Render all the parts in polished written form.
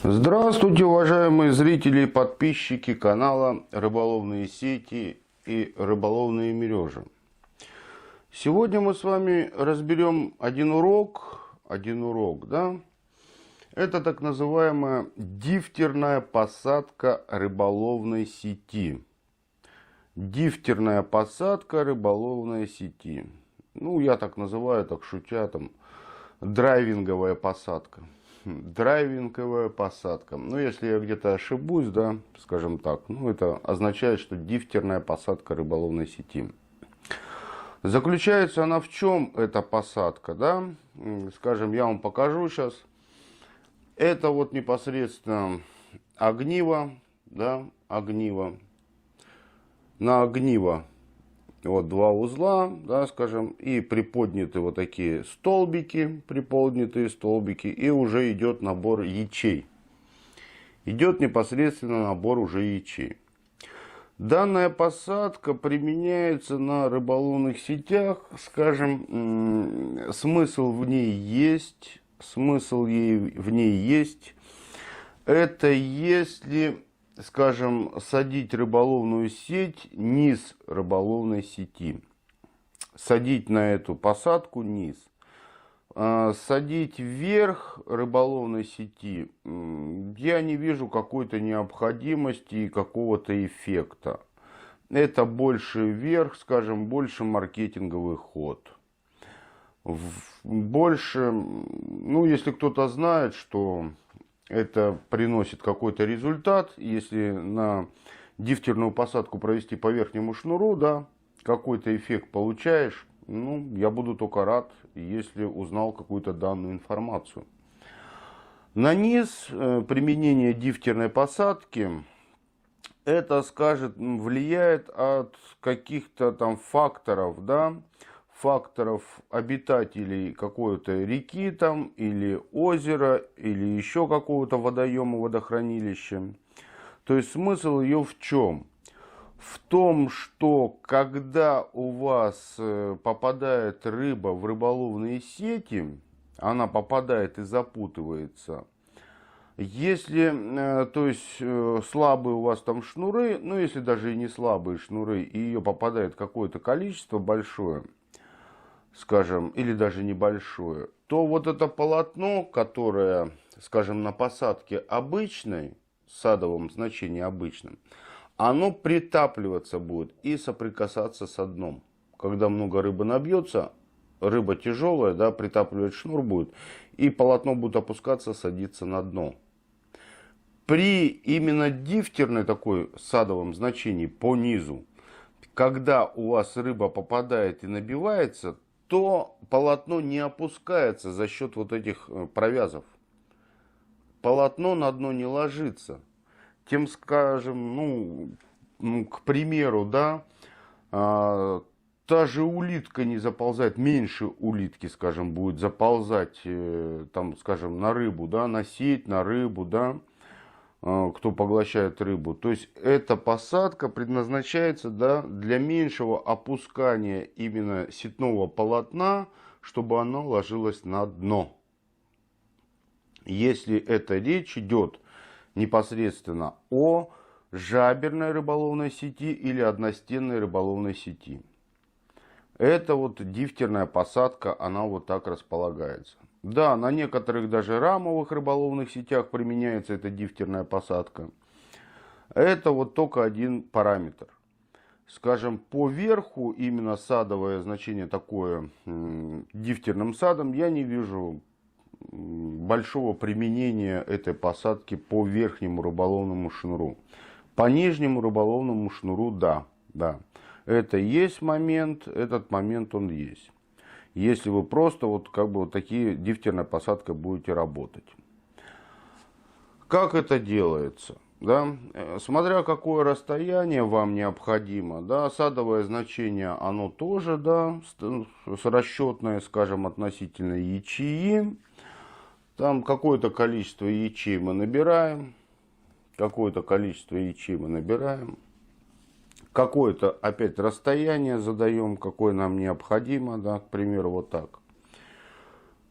Здравствуйте, уважаемые зрители и подписчики канала Рыболовные сети и рыболовные мережи. Сегодня мы с вами разберем один урок, да? Это так называемая дифтерная посадка рыболовной сети. Дифтерная посадка рыболовной сети. Ну, я так называю, так шутя, там, драйвинговая посадка. Драйвинговая посадка. Ну, если я где-то ошибусь, да, скажем так, ну, это означает, что дифтерная посадка рыболовной сети. Заключается она в чем, эта посадка, да? Скажем, я вам покажу сейчас. Это вот непосредственно огниво, да, огниво. На огниво вот два узла, да, скажем, и приподняты вот такие столбики, приподнятые столбики, и уже идет набор ячей. Идет непосредственно набор уже ячей. Данная посадка применяется на рыболовных сетях, скажем, смысл в ней есть, это если, скажем, садить рыболовную сеть низ рыболовной сети. Садить на эту посадку низ. Садить вверх рыболовной сети я не вижу какой-то необходимости и какого-то эффекта. Это больше вверх, скажем, больше маркетинговый ход. Больше, ну, если кто-то знает, что это приносит какой-то результат, если на дифтерную посадку провести по верхнему шнуру, да, какой-то эффект получаешь, ну, я буду только рад, если узнал какую-то данную информацию. На низ применение дифтерной посадки, это, влияет от каких-то там факторов, да, факторов обитателей какой-то реки там, или озера, или еще какого-то водоема, водохранилища. То есть смысл ее в чем? В том, что когда у вас попадает рыба в рыболовные сети, она попадает и запутывается. Если, то есть, слабые у вас там шнуры, ну, если даже и не слабые шнуры, и ее попадает какое-то количество большое, скажем, или даже небольшое, то вот это полотно, которое, скажем, на посадке обычной, в садовом значении обычном, оно притапливаться будет и соприкасаться с дном. Когда много рыбы набьется, рыба тяжелая, да, притапливать шнур будет, и полотно будет опускаться, садиться на дно. При именно дифтерной такой садовом значении по низу, когда у вас рыба попадает и набивается, то полотно не опускается за счет вот этих провязов. Полотно на дно не ложится. Тем, скажем, ну, к примеру, да, та же улитка не заползает, меньше улитки, скажем, будет заползать, там, скажем, на рыбу, да, на сеть, на рыбу, да, кто поглощает рыбу. То есть эта посадка предназначается, да, для меньшего опускания именно сетного полотна, чтобы оно ложилось на дно. Если эта речь идет непосредственно о жаберной рыболовной сети или одностенной рыболовной сети. Это вот дифтерная посадка, она вот так располагается. Да, на некоторых даже рамовых рыболовных сетях применяется эта дифтерная посадка. Это вот только один параметр. Скажем, по верху именно садовое значение такое дифтерным садом я не вижу большого применения этой посадки по верхнему рыболовному шнуру. По нижнему рыболовному шнуру, да. Это есть момент, этот момент он есть. Если вы просто вот как бы вот такие дифтерной посадкой будете работать. Как это делается? Да? Смотря какое расстояние вам необходимо, да, садовое значение, оно тоже, да, с расчетное, скажем, относительно ячеи. Там какое-то количество ячей мы набираем. Какое-то опять расстояние задаем, какое нам необходимо, да, к примеру, вот так.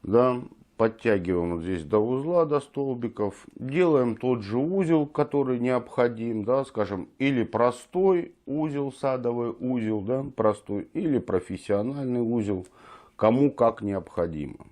Да. Подтягиваем вот здесь до узла, до столбиков. Делаем тот же узел, который необходим, да, скажем, или простой узел, садовый узел, да, простой, или профессиональный узел, кому как необходимо.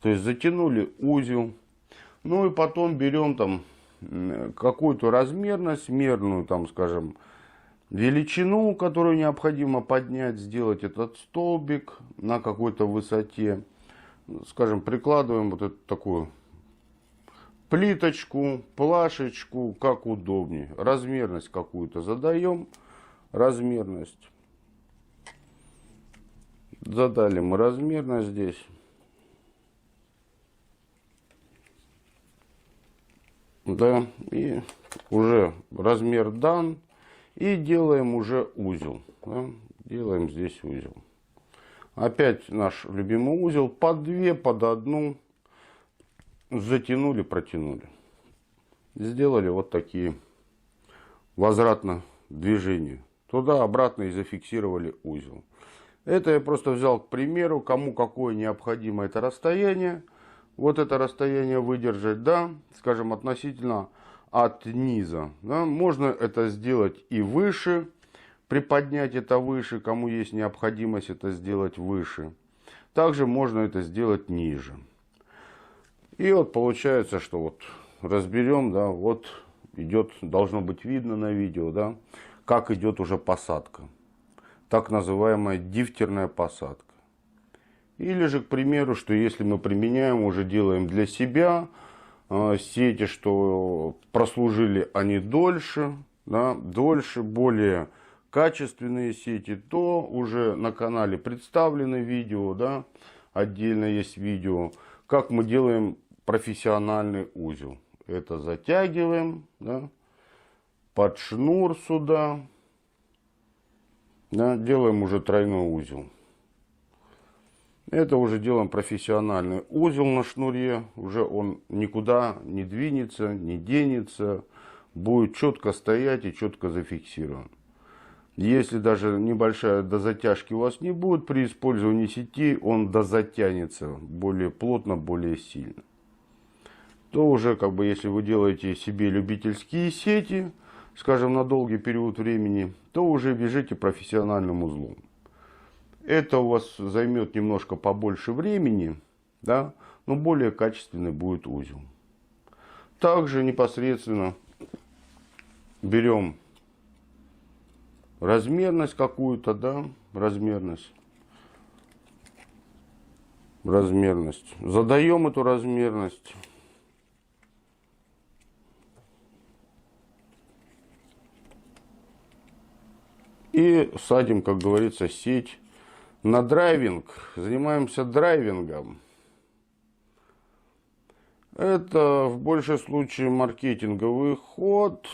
То есть затянули узел. Ну и потом берем там какую-то размерность, мерную, там, скажем, величину, которую необходимо поднять, сделать этот столбик на какой-то высоте. Скажем, прикладываем вот эту такую плиточку, плашечку, как удобнее. Размерность какую-то задаем. Размерность. Задали мы размерность здесь. Да, и уже размер дан. И делаем уже узел. Да, делаем здесь узел. Опять наш любимый узел. Под 2, под 1. Затянули, протянули. Сделали вот такие возвратно движения. Туда-обратно и зафиксировали узел. Это я просто взял к примеру, кому какое необходимо это расстояние. Вот это расстояние выдержать, да, скажем, относительно от низа. Да. Можно это сделать и выше, приподнять это выше, кому есть необходимость это сделать выше. Также можно это сделать ниже. И вот получается, что вот разберем, да, вот идет, должно быть видно на видео, да, как идет уже посадка. Так называемая дифтерная посадка. Или же, к примеру, что если мы применяем, уже делаем для себя сети, что прослужили они дольше, да, дольше, более качественные сети, то уже на канале представлены видео, да, отдельно есть видео, как мы делаем профессиональный узел. Это затягиваем, да, под шнур сюда, да, делаем уже тройной узел. Это уже делаем профессиональный узел на шнуре, уже он никуда не двинется, не денется, будет четко стоять и четко зафиксирован. Если даже небольшая дозатяжки у вас не будет, при использовании сети он дозатянется более плотно, более сильно. То уже, как бы, если вы делаете себе любительские сети, скажем, на долгий период времени, то уже вяжите профессиональным узлом. Это у вас займет немножко побольше времени, да, но более качественный будет узел. Также непосредственно берем размерность какую-то, да, размерность. Задаем эту размерность. И садим, как говорится, сеть на драйвинг. Занимаемся драйвингом. Это в большем случае маркетинговый ход.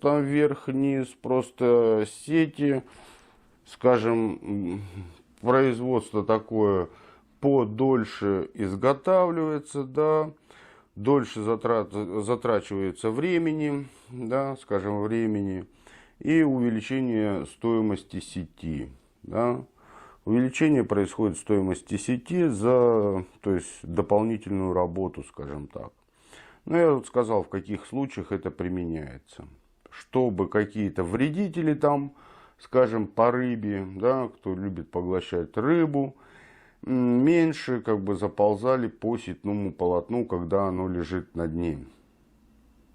Там вверх-вниз, просто сети, скажем, производство такое подольше изготавливается, да, дольше затрачивается времени, да, скажем, времени, и увеличение стоимости сети, да. Увеличение происходит стоимости сети за, то есть, дополнительную работу, скажем так. Но я вот сказал, в каких случаях это применяется. Чтобы какие-то вредители там, скажем, по рыбе, да, кто любит поглощать рыбу, меньше как бы заползали по сетному полотну, когда оно лежит на дне.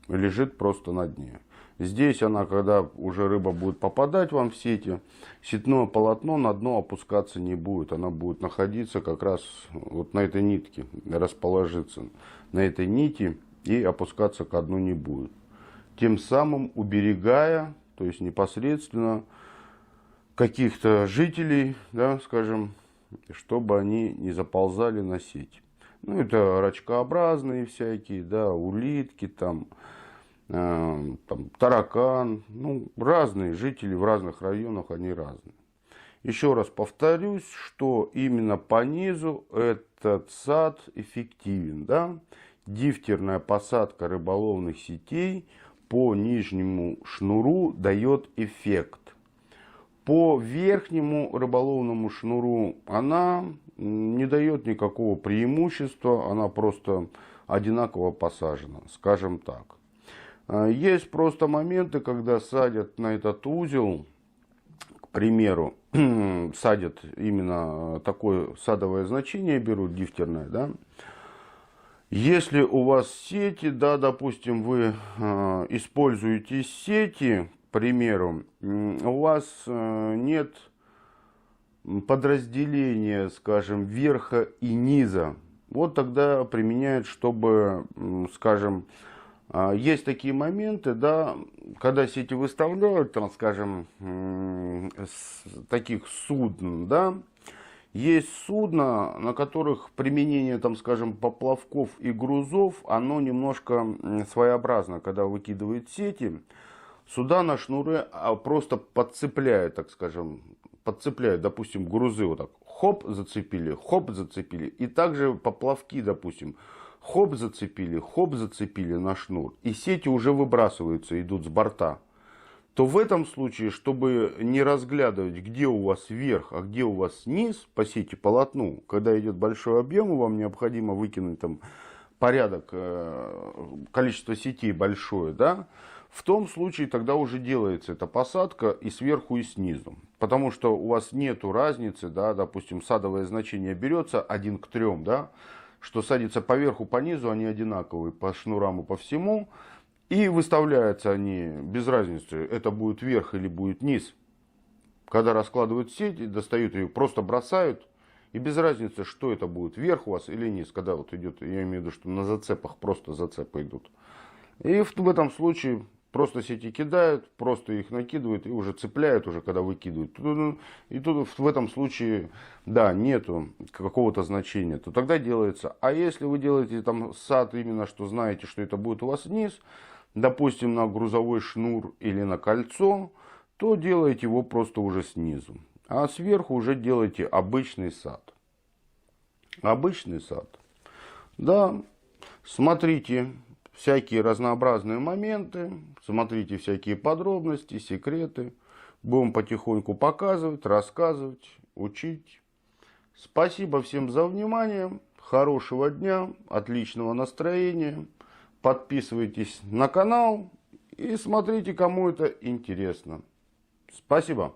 Лежит просто на дне. Здесь она, когда уже рыба будет попадать вам в сети, сетное полотно на дно опускаться не будет. Она будет находиться как раз вот на этой нитке, расположиться на этой нити и опускаться ко дну не будет. Тем самым уберегая, то есть непосредственно каких-то жителей, да, скажем, чтобы они не заползали на сеть. Ну, это рачкообразные всякие, да, улитки там, таракан, ну, разные жители в разных районах, они разные. Еще раз повторюсь, что именно по низу этот сад эффективен, да? Дифтерная посадка рыболовных сетей по нижнему шнуру дает эффект. По верхнему рыболовному шнуру она не дает никакого преимущества, она просто одинаково посажена, скажем так. Есть просто моменты, когда садят на этот узел, к примеру, садят именно такое садовое значение, берут дифтерное, да. Если у вас сети, да, допустим, вы используете сети, к примеру, у вас нет подразделения, скажем, верха и низа, вот тогда применяют, чтобы, скажем, есть такие моменты, да, когда сети выставляют, там, скажем, таких судн, да, есть судна, на которых применение, там, скажем, поплавков и грузов, оно немножко своеобразно, когда выкидывают сети, суда на шнуры просто подцепляют, так скажем, подцепляют, допустим, грузы вот так, хоп, зацепили, и также поплавки, допустим, хоп, зацепили на шнур, и сети уже выбрасываются, идут с борта. То в этом случае, чтобы не разглядывать, где у вас верх, а где у вас низ по сети полотну, когда идет большой объем, и вам необходимо выкинуть там порядок, количество сетей большое, да, в том случае тогда уже делается эта посадка и сверху, и снизу. Потому что у вас нету разницы, да, допустим, садовое значение берется 1 к 3, да, что садится по верху, по низу, они одинаковые по шнурам и по всему. И выставляются они без разницы, это будет верх или будет низ. Когда раскладывают сеть, достают ее, просто бросают. И без разницы, что это будет, верх у вас или низ. Когда вот идет, я имею в виду, что на зацепах просто зацепы идут. И в этом случае просто сети кидают, просто их накидывают и уже цепляют, уже когда выкидывают. И тут в этом случае, да, нету какого-то значения, то тогда делается. А если вы делаете там сад именно, что знаете, что это будет у вас низ, допустим, на грузовой шнур или на кольцо, то делаете его просто уже снизу. А сверху уже делаете обычный сад. Обычный сад. Да, смотрите всякие разнообразные моменты, смотрите всякие подробности, секреты. Будем потихоньку показывать, рассказывать, учить. Спасибо всем за внимание. Хорошего дня, отличного настроения. Подписывайтесь на канал и смотрите, кому это интересно. Спасибо.